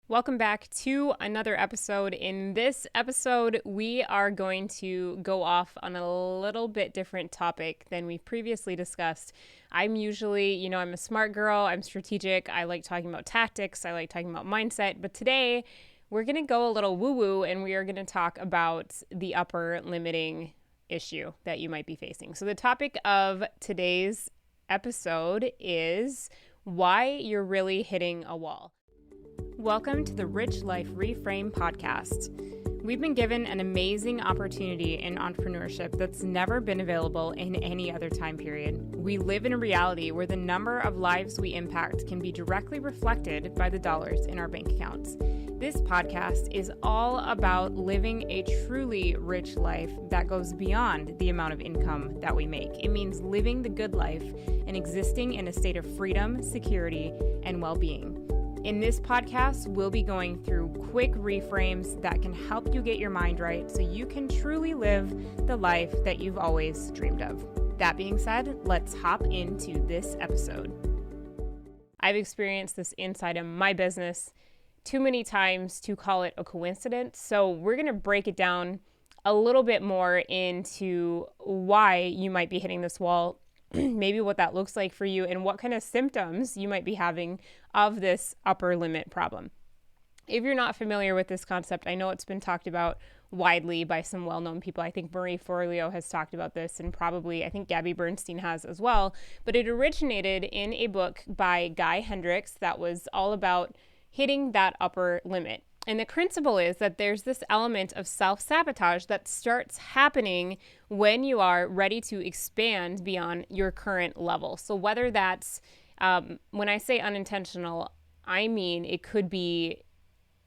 Welcome back to another episode. In this episode, we are going to go off on a little bit different topic than we've previously discussed. I'm usually, I'm a smart girl, I'm strategic, I like talking about tactics, I like talking about mindset, but today we're going to go a little woo-woo and we are going to talk about the upper limiting issue that you might be facing. So the topic of today's episode is why you're really hitting a wall. Welcome to the Rich Life Reframe podcast. We've been given an amazing opportunity in entrepreneurship that's never been available in any other time period. We live in a reality where the number of lives we impact can be directly reflected by the dollars in our bank accounts. This podcast is all about living a truly rich life that goes beyond the amount of income that we make. It means living the good life and existing in a state of freedom, security, and well-being. In this podcast, we'll be going through quick reframes that can help you get your mind right so you can truly live the life that you've always dreamed of. That being said, let's hop into this episode. I've experienced this inside of my business too many times to call it a coincidence. So we're going to break it down a little bit more into why you might be hitting this wall, maybe what that looks like for you, and what kind of symptoms you might be having of this upper limit problem. If you're not familiar with this concept, I know it's been talked about widely by some well-known people. I think Marie Forleo has talked about this, and probably I think Gabby Bernstein has as well. But it originated in a book by Guy Hendricks that was all about hitting that upper limit. And the principle is that there's this element of self-sabotage that starts happening when you are ready to expand beyond your current level. So whether that's, when I say unintentional, I mean it could be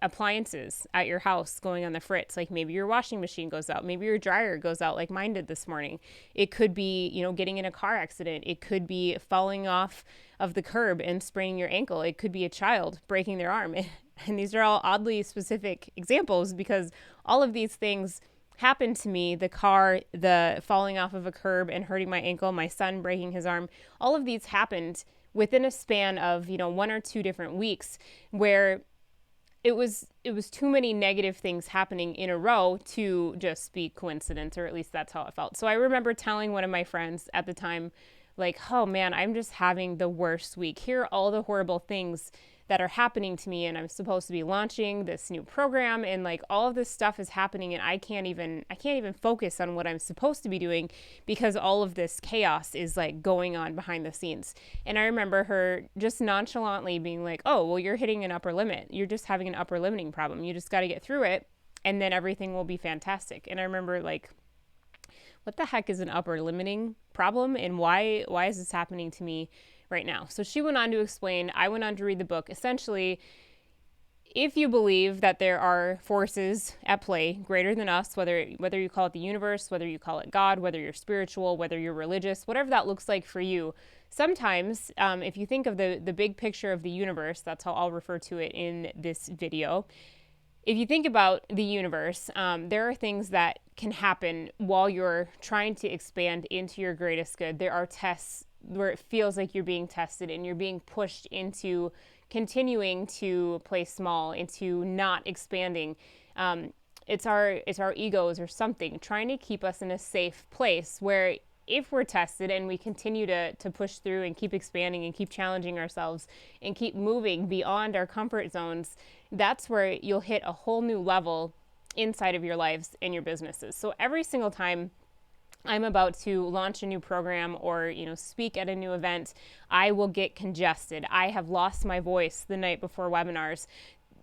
appliances at your house going on the fritz, like maybe your washing machine goes out, maybe your dryer goes out like mine did this morning. It could be, getting in a car accident. It could be falling off of the curb and spraining your ankle. It could be a child breaking their arm. And these are all oddly specific examples because all of these things happened to me. The car, the falling off of a curb and hurting my ankle, my son breaking his arm, all of these happened within a span of, 1 or 2 different weeks where it was too many negative things happening in a row to just be coincidence, or at least that's how it felt. So I remember telling one of my friends at the time, like, oh man, I'm just having the worst week. Here are all the horrible things that are happening to me, and I'm supposed to be launching this new program, and like all of this stuff is happening, and I can't even focus on what I'm supposed to be doing because all of this chaos is like going on behind the scenes. And I remember her just nonchalantly being like, oh, well, you're hitting an upper limit. You're just having an upper limiting problem. You just got to get through it, and then everything will be fantastic. And I remember like, what the heck is an upper limiting problem, and why is this happening to me right now? So she went on to explain, I went on to read the book. Essentially, if you believe that there are forces at play greater than us, whether you call it the universe, whether you call it God, whether you're spiritual, whether you're religious, whatever that looks like for you, sometimes if you think of the big picture of the universe, that's how I'll refer to it in this video. If you think about the universe, there are things that can happen while you're trying to expand into your greatest good. There are tests where it feels like you're being tested and you're being pushed into continuing to play small, into not expanding. It's our egos or something trying to keep us in a safe place where if we're tested and we continue to push through and keep expanding and keep challenging ourselves and keep moving beyond our comfort zones, that's where you'll hit a whole new level inside of your lives and your businesses. So every single time I'm about to launch a new program or, speak at a new event, I will get congested. I have lost my voice the night before webinars.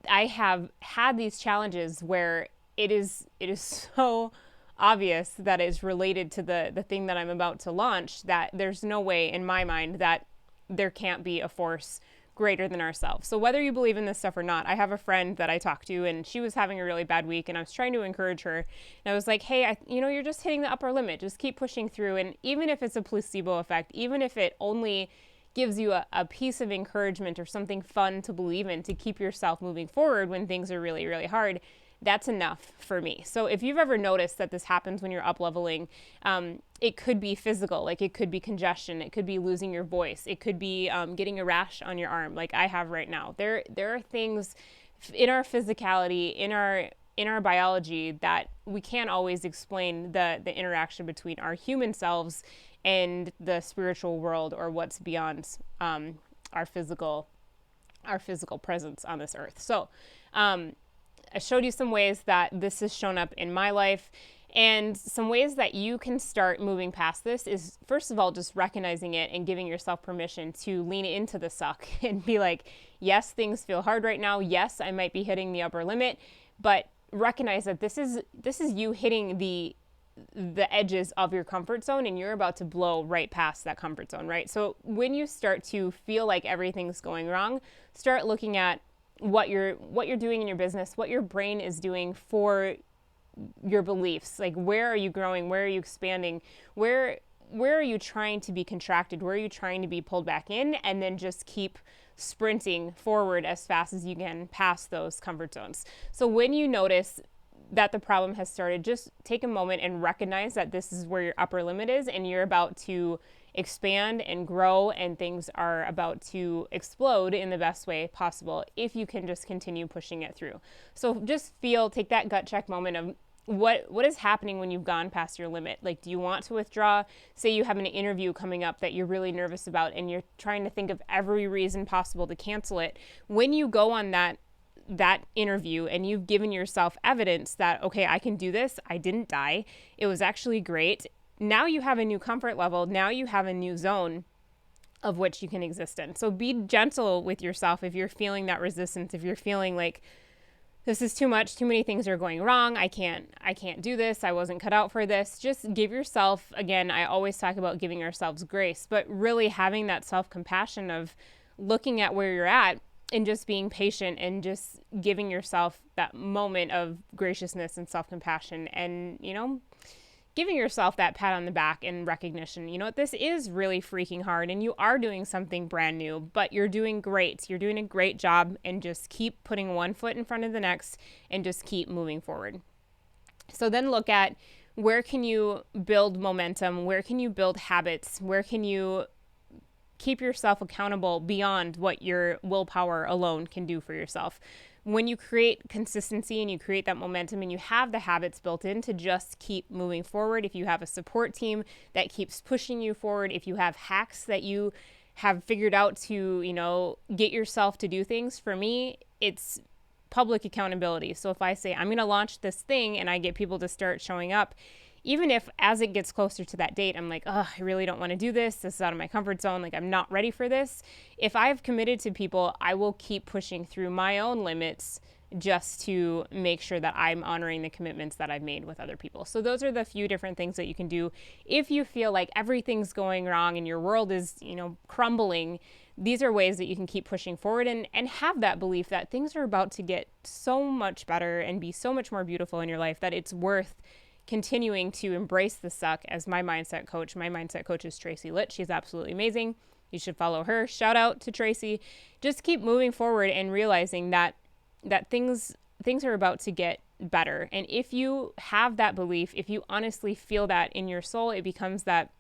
I have had these challenges where it is so obvious that it's related to the thing that I'm about to launch that there's no way in my mind that there can't be a force greater than ourselves. So whether you believe in this stuff or not, I have a friend that I talked to and she was having a really bad week and I was trying to encourage her. And I was like, hey, you're just hitting the upper limit. Just keep pushing through. And even if it's a placebo effect, even if it only gives you a piece of encouragement or something fun to believe in to keep yourself moving forward when things are really, really hard, that's enough for me. So if you've ever noticed that this happens when you're up leveling, it could be physical, like it could be congestion, it could be losing your voice, it could be getting a rash on your arm like I have right now. There are things in our physicality, in our biology, that we can't always explain the interaction between our human selves and the spiritual world, or what's beyond our physical presence on this earth. So I showed you some ways that this has shown up in my life, and some ways that you can start moving past this is, first of all, just recognizing it and giving yourself permission to lean into the suck and be like, yes, things feel hard right now. Yes, I might be hitting the upper limit, but recognize that this is you hitting the edges of your comfort zone, and you're about to blow right past that comfort zone, right? So when you start to feel like everything's going wrong, start looking at what you're doing in your business, what your brain is doing for your beliefs. Like, where are you growing? Where are you expanding? Where are you trying to be contracted? Where are you trying to be pulled back in? And then just keep sprinting forward as fast as you can past those comfort zones. So when you notice that the problem has started, just take a moment and recognize that this is where your upper limit is, and you're about to expand and grow, and things are about to explode in the best way possible if you can just continue pushing it through. So just take that gut check moment of what is happening when you've gone past your limit. Like, do you want to withdraw? Say you have an interview coming up that you're really nervous about, and you're trying to think of every reason possible to cancel it. When you go on that interview and you've given yourself evidence that, okay, I can do this, I didn't die, it was actually great, now you have a new comfort level, now you have a new zone of which you can exist in. So be gentle with yourself if you're feeling that resistance, if you're feeling like this is too much, too many things are going wrong, I can't do this, I wasn't cut out for this. Just give yourself, again, I always talk about giving ourselves grace, but really having that self-compassion of looking at where you're at and just being patient and just giving yourself that moment of graciousness and self-compassion, and, giving yourself that pat on the back and recognition. You know what? This is really freaking hard, and you are doing something brand new, but you're doing great. You're doing a great job, and just keep putting one foot in front of the next and just keep moving forward. So then look at, where can you build momentum? Where can you build habits? Where can you keep yourself accountable beyond what your willpower alone can do for yourself? When you create consistency and you create that momentum and you have the habits built in to just keep moving forward, if you have a support team that keeps pushing you forward, if you have hacks that you have figured out to, get yourself to do things, for me, it's public accountability. So if I say I'm going to launch this thing and I get people to start showing up, even if as it gets closer to that date, I'm like, I really don't want to do this. This is out of my comfort zone. Like, I'm not ready for this. If I've committed to people, I will keep pushing through my own limits just to make sure that I'm honoring the commitments that I've made with other people. So those are the few different things that you can do. If you feel like everything's going wrong and your world is, crumbling, these are ways that you can keep pushing forward and have that belief that things are about to get so much better and be so much more beautiful in your life that it's worth continuing to embrace the suck. As my mindset coach is Tracy Litt. She's absolutely amazing. You should follow her. Shout out to Tracy. Just keep moving forward and realizing that things are about to get better. And if you have that belief, if you honestly feel that in your soul, it becomes that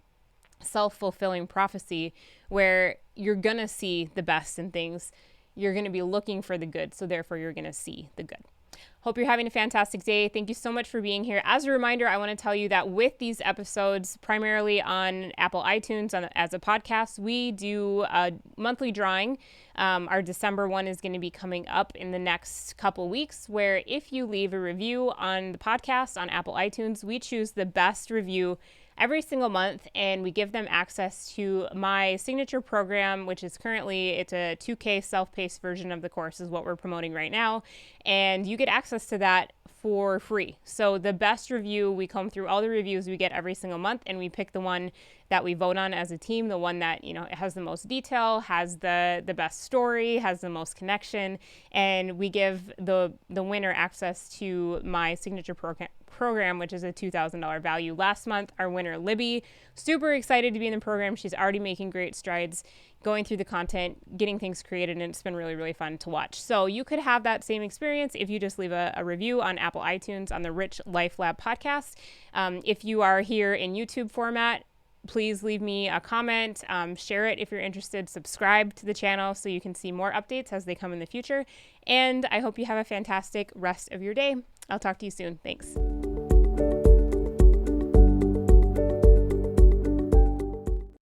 self-fulfilling prophecy where you're going to see the best in things. You're going to be looking for the good. So therefore you're going to see the good. Hope you're having a fantastic day. Thank you so much for being here. As a reminder, I want to tell you that with these episodes, primarily on Apple iTunes as a podcast, we do a monthly drawing. Our December one is going to be coming up in the next couple weeks, where if you leave a review on the podcast on Apple iTunes, we choose the best review every single month, and we give them access to my signature program, which is it's a 2K self-paced version of the course is what we're promoting right now. And you get access to that for free. So the best review, we comb through all the reviews we get every single month, and we pick the one that we vote on as a team, the one that, it has the most detail, has the best story, has the most connection, and we give the winner access to my signature program, which is a $2,000 value. Last month, our winner, Libby, super excited to be in the program. She's already making great strides, going through the content, getting things created, and it's been really, really fun to watch. So you could have that same experience if you just leave a review on Apple iTunes on the Rich Life Lab podcast. If you are here in YouTube format, please leave me a comment, share it if you're interested, subscribe to the channel so you can see more updates as they come in the future. And I hope you have a fantastic rest of your day. I'll talk to you soon. Thanks.